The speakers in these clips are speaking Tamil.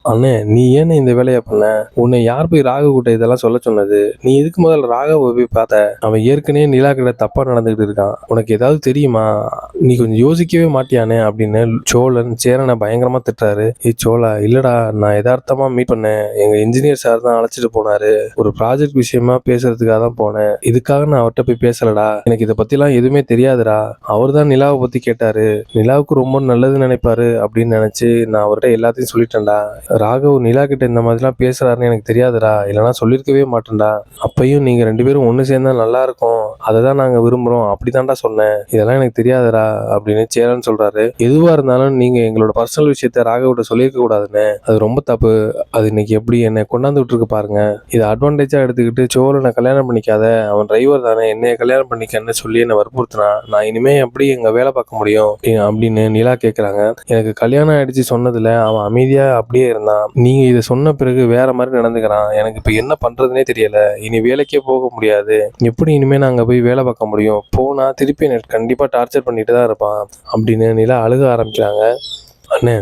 அண்ணே நீ ஏன்னு இந்த வேலையை பண்ண? உன்னை யார் போய் ராகவ் கிட்ட இதெல்லாம் சொல்ல சொன்னது? நீ எதுக்கு முதல்ல ராகவ போய் பார்த்த? அவன் ஏற்கனவே நிலா கிட்ட தப்பா நடந்துகிட்டு இருக்கான். உனக்கு ஏதாவது தெரியுமா? நீ கொஞ்சம் யோசிக்கவே மாட்டியானே அப்படின்னு சோழன் சேரனை பயங்கரமா திட்டுறாரு. சோழா, இல்லடா, நான் யதார்த்தமா மீட் பண்ணேன். எங்க இன்ஜினியர் சார் தான் அழைச்சிட்டு போனாரு. ஒரு ப்ராஜெக்ட் விஷயமா பேசுறதுக்காக தான் போனேன். இதுக்காக நான் அவர்கிட்ட போய் பேசலடா. எனக்கு இதை பத்திலாம் எதுவுமே தெரியாதுடா. அவர் தான் நிலாவை பத்தி கேட்டாரு. நிலாவுக்கு ரொம்ப நல்லது நினைப்பாரு அப்படின்னு நினைச்சு நான் அவர்கிட்ட எல்லாத்தையும் சொல்லிட்டேன்டா. ராகவ் நிலா கிட்ட இந்த மாதிரிலாம் பேசுறாருன்னு எனக்கு தெரியாதுடா. இல்லைன்னா சொல்லியிருக்கவே மாட்டேன்டா. அப்பையும் நீங்க 2 பேரும் ஒன்று சேர்ந்தா நல்லா இருக்கும், அதை தான் நாங்கள் விரும்புகிறோம், அப்படிதான்டா சொன்னேன். இதெல்லாம் எனக்கு தெரியாதுடா அப்படின்னு சேரன் சொல்றாரு. எதுவாக இருந்தாலும் நீங்க எங்களோட பர்சனல் விஷயத்த ராகவிட்ட சொல்லியிருக்க கூடாதுன்னு. அது ரொம்ப தப்பு. அது இன்னைக்கு எப்படி என்னை கொண்டாந்து விட்டுருக்கு பாருங்க. இதை அட்வான்டேஜா எடுத்துக்கிட்டு சோழனை கல்யாணம் பண்ணிக்காத, அவன் டிரைவர் தானே, என்னைய கல்யாணம் பண்ணிக்கன்னு சொல்லி என்னை வற்புறுத்தினா நான் இனிமே எப்படி எங்க வேலை பார்க்க முடியும் அப்படின்னு நிலா கேட்குறாங்க. எனக்கு கல்யாணம் ஆயிடுச்சு சொன்னதுல அவன் அமைதியா அப்படியே இருந்தான். நீங்க இதை சொன்ன பிறகு வேற மாதிரி நடந்துக்கிறான். எனக்கு இப்ப என்ன பண்றதுனே தெரியல. இனி வேலைக்கே போக முடியாது. எப்படி இனிமே நான் அங்க போய் வேலை பார்க்க முடியும்? போனா திருப்பி எனக்கு கண்டிப்பா டார்ச்சர் பண்ணிட்டு தான் இருப்பான் அப்படின்னு நிலா அழுக ஆரம்பிக்கிறாங்க. அண்ணே,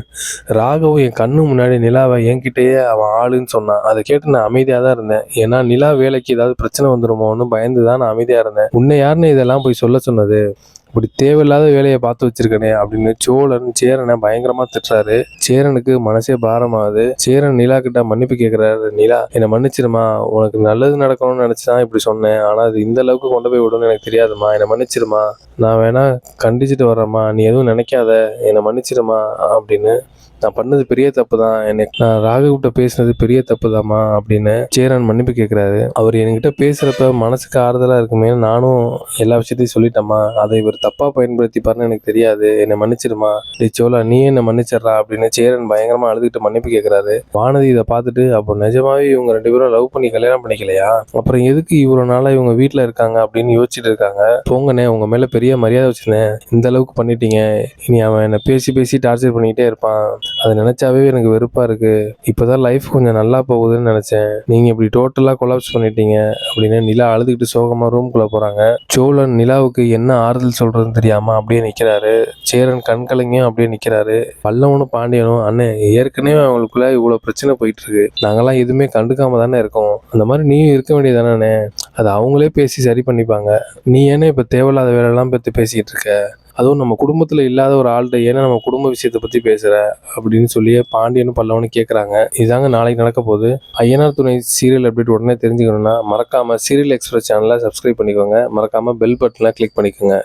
ராகவும் என் கண்ணு முன்னாடி நிலாவை என்கிட்டயே அவன் ஆளுன்னு சொன்னான். அதை கேட்டு நான் அமைதியாக தான் இருந்தேன். ஏன்னா நிலா வேலைக்கு ஏதாவது பிரச்சனை வந்துருமோன்னு பயந்து தான் நான் அமைதியாக இருந்தேன். உன்னை யாருன்னு இதெல்லாம் போய் சொல்ல சொன்னது? இப்படி தேவையில்லாத வேலையை பார்த்து வச்சிருக்கனே அப்படின்னு சோழன் சேரனை பயங்கரமா திட்டுறாரு. சேரனுக்கு மனசே பாரமாகுது. சேரன் நிலா கிட்ட மன்னிப்பு கேட்கிறாரு. நிலா, என்னை மன்னிச்சிருமா. உனக்கு நல்லது நடக்கணும்னு நினைச்சுதான் இப்படி சொன்னேன். ஆனா அது இந்த அளவுக்கு கொண்டு போய் விடும்னு எனக்கு தெரியாதுமா. என்னை மன்னிச்சிருமா. நான் வேணா கண்டிச்சுட்டு வர்றேம்மா. நீ எதுவும் நினைக்காத. என்னை மன்னிச்சிருமா அப்படின்னு. நான் பண்ணது பெரிய தப்பு தான். நான் ராகவ்கிட்ட பேசினது பெரிய தப்பு தாம்மா அப்படின்னு சேரன் மன்னிப்பு கேட்கிறாரு. அவர் என்கிட்ட பேசுறப்ப மனசுக்கு ஆறுதலா இருக்குமே, நானும் எல்லா விஷயத்தையும் சொல்லிட்டேம்மா. அதை இவர் தப்பா பயன்படுத்திப்பாருன்னு எனக்கு தெரியாது. என்னை மன்னிச்சிருமா. சோழா, நீ என்ன மன்னிச்சிடறா அப்படின்னு சேரன் பயங்கரமா அழுதுகிட்டு மன்னிப்பு கேட்கிறாரு. வானதி இதை பார்த்துட்டு, அப்போ நிஜமாவே இவங்க 2 பேரும் லவ் பண்ணி கல்யாணம் பண்ணிக்கலையா? அப்புறம் எதுக்கு இவ்வளவு நாளா இவங்க வீட்டுல இருக்காங்க அப்படின்னு யோசிச்சுட்டு இருக்காங்க. போங்கண்ணே, உங்க மேல பெரிய மரியாதை வச்சிருந்தேன், இந்த அளவுக்கு பண்ணிட்டீங்க. இனி அவன் என்னை பேசி பேசி டார்ச்சர் பண்ணிக்கிட்டே இருப்பான். அதை நினைச்சாவே எனக்கு வெறுப்பா இருக்கு. இப்பதான் லைஃப் கொஞ்சம் நல்லா போகுதுன்னு நினைச்சேன். நீங்க இப்படி டோட்டலா கொலாப்ஸ் பண்ணிட்டீங்க அப்படின்னு நிலா அழுதுகிட்டு சோகமா ரூம்குள்ள போறாங்க. சோழன் நிலாவுக்கு என்ன ஆறுதல் சொல்றதுன்னு தெரியாம அப்படியே நிக்கிறாரு. சேரன் கண்கலங்கியும் அப்படியே நிக்கிறாரு. பல்லவனும் பாண்டியனும், அண்ணே, ஏற்கனவே அவங்களுக்குள்ள இவ்வளவு பிரச்சனை போயிட்டு இருக்கு, நாங்கெல்லாம் எதுவுமே கண்டுக்காம தானே இருக்கோம். அந்த மாதிரி நீயும் இருக்க வேண்டியதானே. அதை அவங்களே பேசி சரி பண்ணிப்பாங்க. நீ ஏன்னா இப்ப தேவையில்லாத வேலையெல்லாம் பத்தி பேசிக்கிட்டு இருக்க? அதுவும் நம்ம குடும்பத்துல இல்லாத ஒரு ஆள்கிட்ட ஏன்னா நம்ம குடும்ப விஷயத்தை பத்தி பேசுற அப்படின்னு சொல்லி பாண்டியனும் பல்லவனும் கேட்குறாங்க. இதாங்க நாளைக்கு நடக்க போகுது. ஐயனார் துணை சீரியல் அப்டேட் உடனே தெரிஞ்சுக்கணும்னா மறக்காம சீரியல் எக்ஸ்பிரஸ் சேனலை சப்ஸ்கிரைப் பண்ணிக்கோங்க. மறக்காம பெல் பட்டனை கிளிக் பண்ணிக்கோங்க.